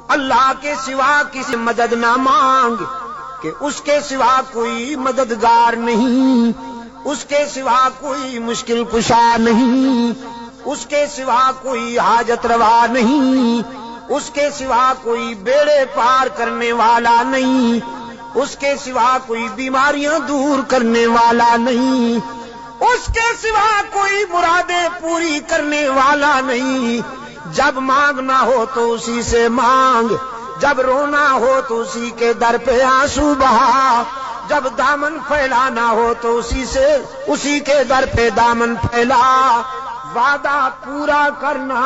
اللہ کے سوا کسی مدد نہ مانگ کہ اس کے سوا کوئی مددگار نہیں، اس کے سوا کوئی مشکل کشا نہیں، اس کے سوا کوئی حاجت روا نہیں، اس کے سوا کوئی بیڑے پار کرنے والا نہیں، اس کے سوا کوئی بیماریاں دور کرنے والا نہیں، اس کے سوا کوئی مرادیں پوری کرنے والا نہیں۔ جب مانگنا ہو تو اسی سے مانگ، جب رونا ہو تو اسی کے در پہ آنسو بہا، جب دامن پھیلانا ہو تو اسی کے در پہ دامن پھیلا۔ وعدہ پورا کرنا،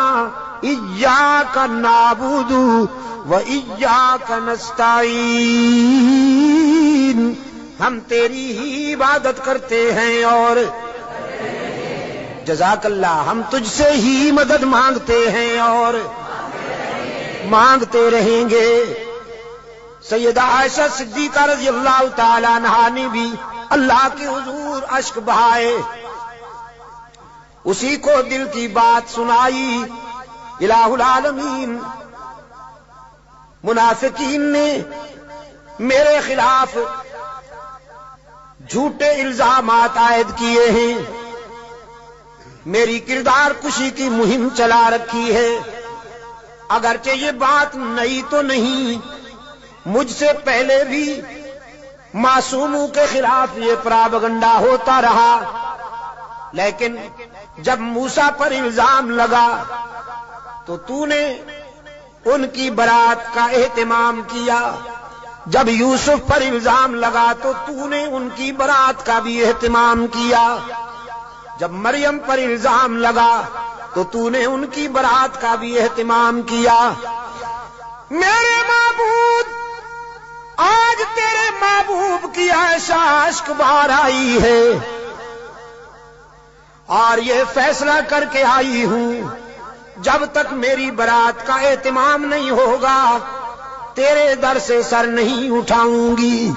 ایاک نعبد و ایاک نستعین، ہم تیری ہی عبادت کرتے ہیں اور جزاک اللہ، ہم تجھ سے ہی مدد مانگتے ہیں اور مانگتے رہیں گے۔ سیدہ عائشہ صدیقہ رضی اللہ تعالی عنہا نے بھی اللہ کے حضور اشک بہائے، اسی کو دل کی بات سنائی۔ الہ العالمین، منافقین نے میرے خلاف جھوٹے الزامات عائد کیے ہیں، میری کردار کشی کی مہم چلا رکھی ہے۔ اگرچہ یہ بات نئی تو نہیں، مجھ سے پہلے بھی معصوموں کے خلاف یہ پراپگنڈا ہوتا رہا، لیکن جب موسیٰ پر الزام لگا تو نے ان کی برات کا اہتمام کیا، جب یوسف پر الزام لگا تو نے ان کی برات کا بھی اہتمام کیا، جب مریم پر الزام لگا تو نے ان کی برات کا بھی اہتمام کیا۔ میرے معبود، آج تیرے محبوب کی عائشہ اشک بار آئی ہے اور یہ فیصلہ کر کے آئی ہوں، جب تک میری برات کا اہتمام نہیں ہوگا تیرے در سے سر نہیں اٹھاؤں گی،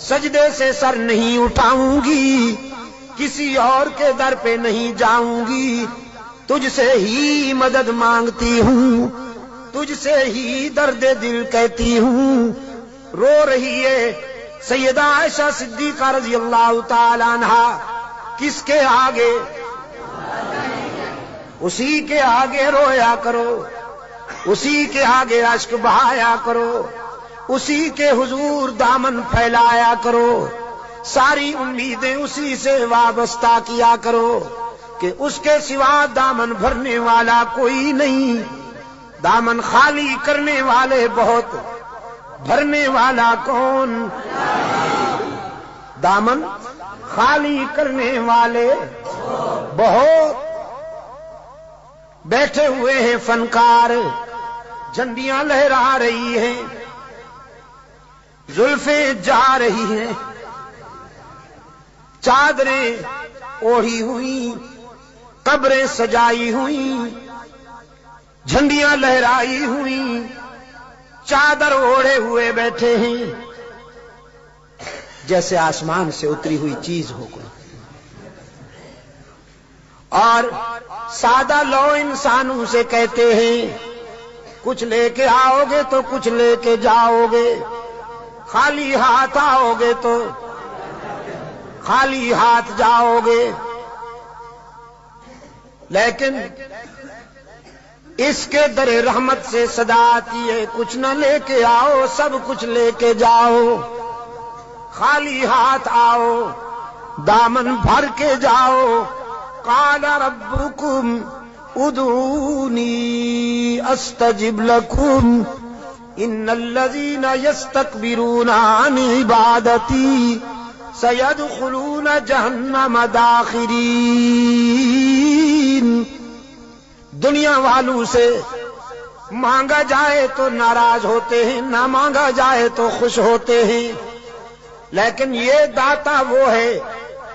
سجدے سے سر نہیں اٹھاؤں گی، کسی اور کے در پہ نہیں جاؤں گی، تجھ سے ہی مدد مانگتی ہوں، تجھ سے ہی درد دل کہتی ہوں۔ رو رہی ہے سیدہ عائشہ صدیقہ رضی اللہ تعالی عنہا، کس کے آگے؟ اسی کے آگے رویا کرو، اسی کے آگے اشک بہایا کرو، اسی کے حضور دامن پھیلایا کرو، ساری امیدیں اسی سے وابستہ کیا کرو کہ اس کے سوا دامن بھرنے والا کوئی نہیں، دامن خالی کرنے والے بہت، بھرنے والا کون؟ دامن خالی کرنے والے بہت۔ بیٹھے ہوئے ہیں فنکار، جھنڈیاں لہرا رہی ہیں، زلفیں جا رہی ہیں، چادریں اوڑھی ہوئی، قبریں سجائی ہوئی، جھنڈیاں لہرائی ہوئی، چادر اوڑھے ہوئے بیٹھے ہیں، جیسے آسمان سے اتری ہوئی چیز ہو کوئی، اور سادہ لو انسانوں سے کہتے ہیں کچھ لے کے آؤ گے تو کچھ لے کے جاؤ گے، خالی ہاتھ آؤ گے تو خالی ہاتھ جاؤ گے، لیکن اس کے در رحمت سے صدا آتی ہے کچھ نہ لے کے آؤ، سب کچھ لے کے جاؤ، خالی ہاتھ آؤ، دامن بھر کے جاؤ۔ قال ربکم ادعونی استجب لکم ان الذین یستکبرون عن عبادتی سیدخلون جہنم داخرین۔ دنیا والوں سے مانگا جائے تو ناراض ہوتے ہیں، نہ مانگا جائے تو خوش ہوتے ہیں، لیکن یہ داتا وہ ہے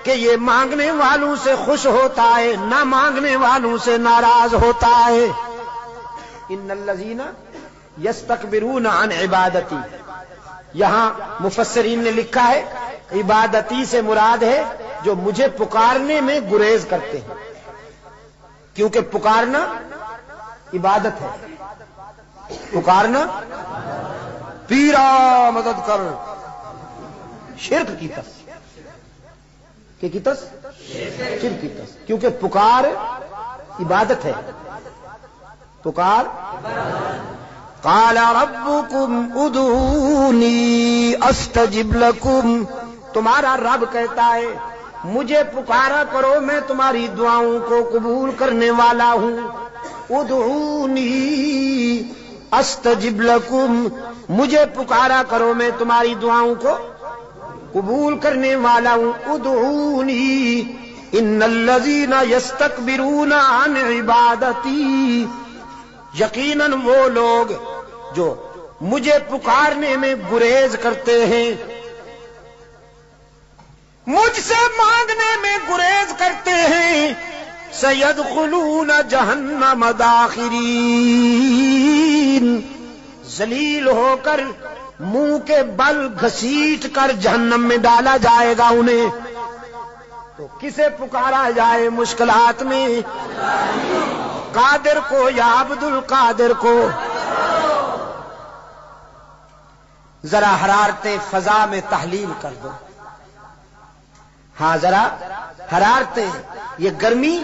کہ یہ مانگنے والوں سے خوش ہوتا ہے، نہ مانگنے والوں سے ناراض ہوتا ہے۔ ان الذین یستکبرون عن عبادتی، یہاں مفسرین نے لکھا ہے عبادتی سے مراد ہے جو مجھے پکارنے میں گریز کرتے ہیں، کیونکہ پکارنا عبادت ہے، پکارنا پیرا مدد کر، شرک کی تس کی تس شرک کی تس، کیونکہ پکار عبادت ہے، پکار قال ربکم ادعونی استجب لکم، تمہارا رب کہتا ہے مجھے پکارا کرو میں تمہاری دعاؤں کو قبول کرنے والا ہوں، ادعونی استجب لکم، مجھے پکارا کرو میں تمہاری دعاؤں کو قبول کرنے والا ہوں، ادعونی ان الذین یستکبرون عن عبادتی، یقیناً وہ لوگ جو مجھے پکارنے میں گریز کرتے ہیں، مجھ سے مانگنے میں گریز کرتے ہیں، سیدخلون جہنم داخرین، ذلیل ہو کر منہ کے بل گھسیٹ کر جہنم میں ڈالا جائے گا انہیں۔ تو کسے پکارا جائے مشکلات میں؟ قادر کو یا عبد القادر کو؟ ذرا حرارت فضا میں تحلیل کر دو، ہاں ذرا حرارتیں، یہ گرمی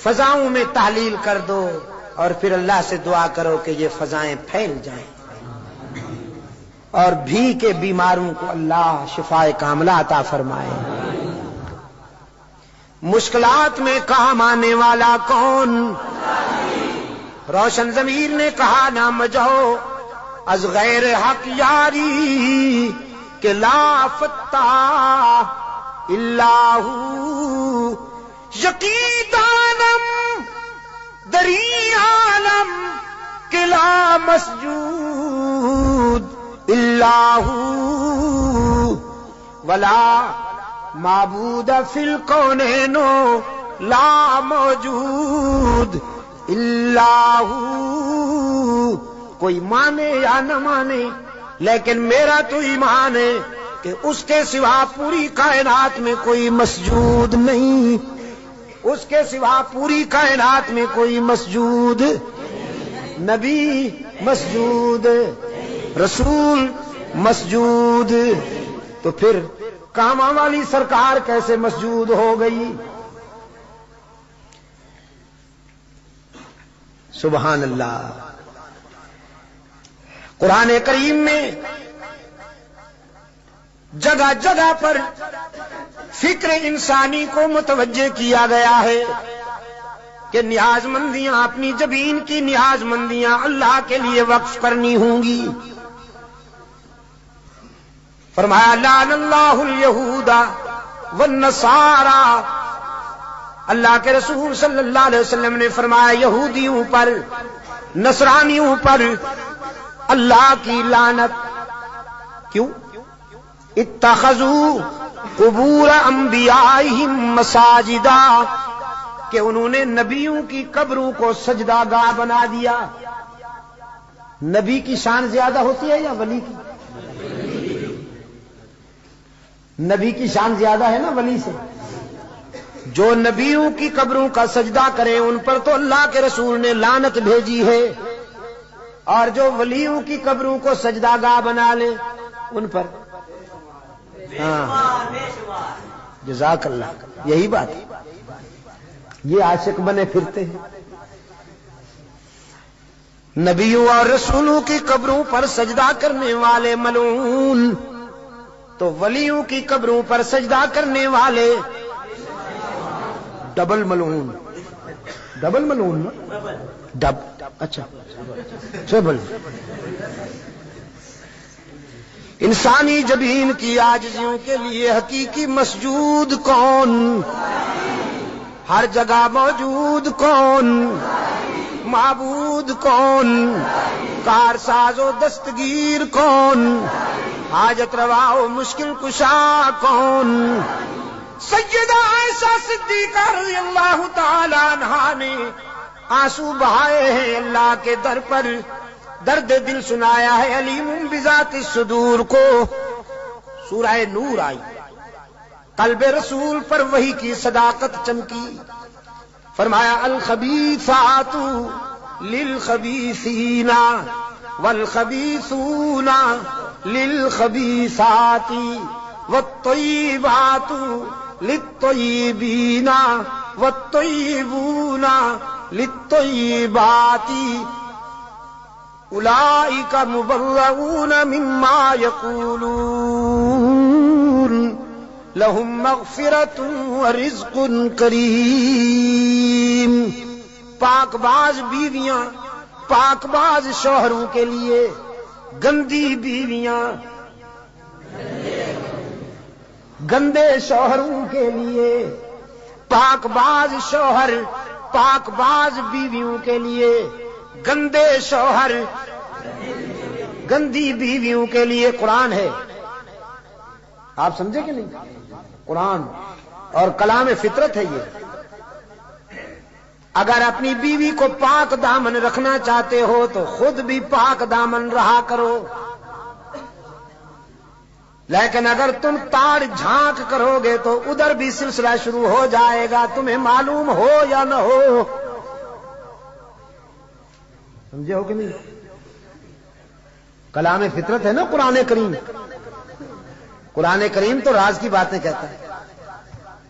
فضاؤں میں تحلیل کر دو، اور پھر اللہ سے دعا کرو کہ یہ فضائیں پھیل جائیں اور بھی کے بیماروں کو اللہ شفائے کاملہ عطا فرمائے۔ مشکلات میں کام آنے والا کون؟ روشن ضمیر نے کہا نہ مجھو از غیر حق یاری کہ لا فتح الا ہو، یقین دانم دری عالم کہ لا مسجود الا ہو، ولا معبود فی الکونین لا موجود الا ہو، کوئی مانے یا نہ مانے لیکن میرا تو ایمان ہے کہ اس کے سوا پوری کائنات میں کوئی مسجود نہیں، اس کے سوا پوری کائنات میں کوئی مسجود، نبی مسجود، رسول مسجود، تو پھر کاما والی سرکار کیسے مسجود ہو گئی؟ سبحان اللہ۔ قرآن کریم میں جگہ جگہ پر فکر انسانی کو متوجہ کیا گیا ہے کہ نیاز مندیاں، اپنی جبین کی نیاز مندیاں اللہ کے لیے وقف کرنی ہوں گی۔ فرمایا لعن اللہ الیہود والنصارى، اللہ کے رسول صلی اللہ علیہ وسلم نے فرمایا یہودیوں پر، نصرانیوں پر اللہ کی لعنت۔ کیوں؟ اتخذوا قبور انبیائہم مساجدا، کہ انہوں نے نبیوں کی قبروں کو سجدہ گاہ بنا دیا۔ نبی کی شان زیادہ ہوتی ہے یا ولی کی؟ نبی کی شان زیادہ ہے نا ولی سے۔ جو نبیوں کی قبروں کا سجدہ کرے ان پر تو اللہ کے رسول نے لعنت بھیجی ہے، اور جو ولیوں کی قبروں کو سجدہ گاہ بنا لے ان پر، ہاں جزاک اللہ، یہی بات ہے، یہ عاشق بنے پھرتے ہیں۔ نبیوں اور رسولوں کی قبروں پر سجدہ کرنے والے ملعون، تو ولیوں کی قبروں پر سجدہ کرنے والے ڈبل ملعون۔ ڈبل ملعون نا؟ ڈب، اچھا ٹربل۔ انسانی جبین کی عاجزیوں کے لیے حقیقی مسجود کون؟ ہر جگہ موجود کون؟ معبود کون؟ کارساز و دستگیر کون؟ حاجت روا و مشکل کشا کون؟ سیدہ عائشہ صدیقہ رضی اللہ تعالی عنہا نے آنسو بہائے ہیں اللہ کے در پر، درد دل سنایا ہے علیم بذات الصدور کو۔ سورہ نور آئی، قلب رسول پر وحی کی صداقت چمکی، فرمایا الخبیثات للخبیثین والخبیثون للخبیثات والطیبات للطیبین والطیبون للطیبات اولئک مبرؤون مما یقولون لهم مغفرۃ ورزق کریم۔ پاک باز بیویاں پاک باز شوہروں کے لیے، گندی بیویاں گندے شوہروں کے لیے، پاک باز شوہر پاک باز بیویوں کے لیے، گندے شوہر گندی بیویوں کے لیے قرآن ہے۔ آپ سمجھے کہ نہیں؟ قرآن اور کلام فطرت ہے یہ۔ اگر اپنی بیوی کو پاک دامن رکھنا چاہتے ہو تو خود بھی پاک دامن رہا کرو، لیکن اگر تم تاڑ جھانک کرو گے تو ادھر بھی سلسلہ شروع ہو جائے گا، تمہیں معلوم ہو یا نہ ہو۔ سمجھے ہو کہ نہیں؟ کلام فطرت ہے نا قرآن کریم۔ قرآن کریم تو راز کی باتیں کہتا ہے،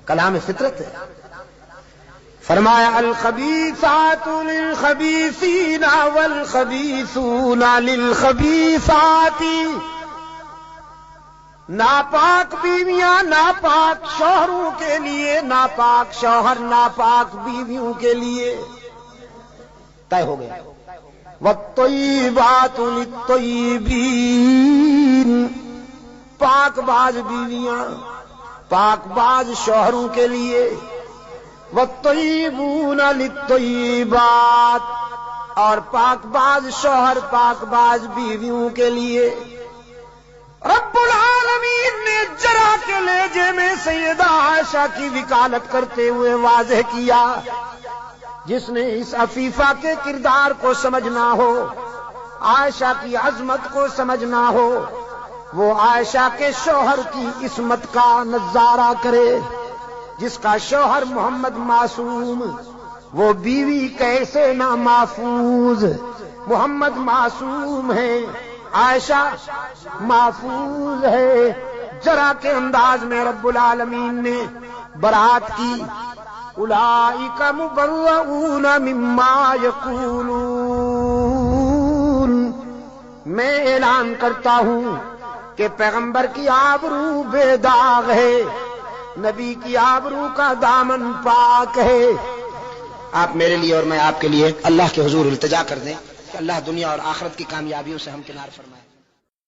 کلام فطرت ہے۔ فرمایا الخبیثات للخبیثین والخبیثون للخبیثات، ناپاک بیویاں ناپاک شوہروں کے لیے، ناپاک شوہر ناپاک بیویوں کے لیے، طے ہو گیا۔ والطیبات للطیبین، پاک باز بیویاں پاک باز شوہروں کے لیے، والطیبون للطیبات، اور پاک باز شوہر پاک باز بیویوں کے لیے۔ رب العالمین نے جرح کے لہجے میں سیدہ عائشہ کی وکالت کرتے ہوئے واضح کیا، جس نے اس عفیفہ کے کردار کو سمجھنا ہو، عائشہ کی عظمت کو سمجھنا ہو، وہ عائشہ کے شوہر کی عصمت کا نظارہ کرے۔ جس کا شوہر محمد معصوم، وہ بیوی کیسے نہ محفوظ۔ محمد معصوم ہے، عائشہ محفوظ ہے۔ جرح کے انداز میں رب العالمین نے برات کی، اولئک مبرؤون مما یقولون۔ میں اعلان کرتا ہوں کہ پیغمبر کی آبرو بے داغ ہے، نبی کی آبرو کا دامن پاک ہے۔ آپ میرے لیے اور میں آپ کے لیے اللہ کے حضور التجا کر دیں کہ اللہ دنیا اور آخرت کی کامیابیوں سے ہم کنار فرمائے۔